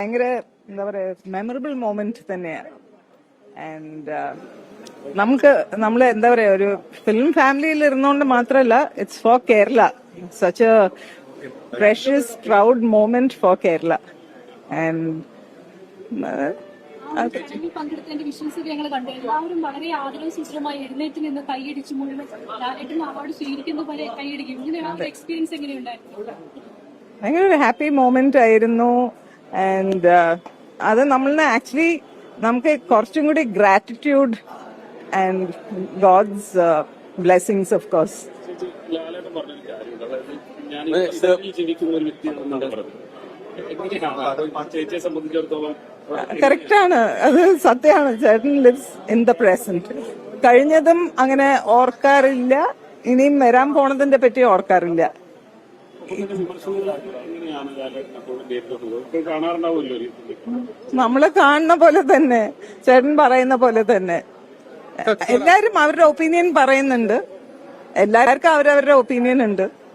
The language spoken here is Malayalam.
ഭയങ്കര എന്താ പറയാ മെമ്മറബിൾ മൊമെന്റ് തന്നെയാണ്. ആൻഡ് നമ്മൾ എന്താ പറയാ ഒരു ഫിലിം ഫാമിലിയിൽ ഇരുന്നുകൊണ്ട് മാത്രമല്ല, it's for Kerala. Such a precious proud moment for Kerala. And പങ്കെടുത്തതിന്റെ വിഷ്വൽസ് ഞങ്ങൾ കണ്ടു. എല്ലാവരും വളരെ ആദരവസൂചകമായി എഴുന്നേറ്റ് നിന്ന് കൈയടിച്ചു. മുഴുവൻ ലാലേട്ടൻ അവാർഡ് സ്വീകരിക്കുന്ന പോലെ കൈയടിക്കും. ഇങ്ങനെയുള്ള എക്സ്പീരിയൻസ് എങ്ങനെയുണ്ടായിരുന്നു? ഭയങ്കര ഒരു ഹാപ്പി മൊമെന്റ് ആയിരുന്നു. ആൻഡ് അത് നമ്മളിനെ ആക്ച്വലി നമുക്ക് കുറച്ചും കൂടി gratitude and God's blessings of course. കറക്റ്റാണ്, അത് സത്യമാണ്. ചേട്ടൻ ലിവ്സ് ഇൻ ദ പ്രസന്റ്. കഴിഞ്ഞതും അങ്ങനെ ഓർക്കാറില്ല, ഇനിയും വരാൻ പോണതിന്റെ പറ്റി ഓർക്കാറില്ല. നമ്മള് കാണുന്ന പോലെ തന്നെ, ചേട്ടൻ പറയുന്ന പോലെ തന്നെ എല്ലാരും അവരുടെ ഒപ്പീനിയൻ പറയുന്നുണ്ട്. എല്ലാവർക്കും അവരവരുടെ ഒപ്പീനിയൻ ഉണ്ട്.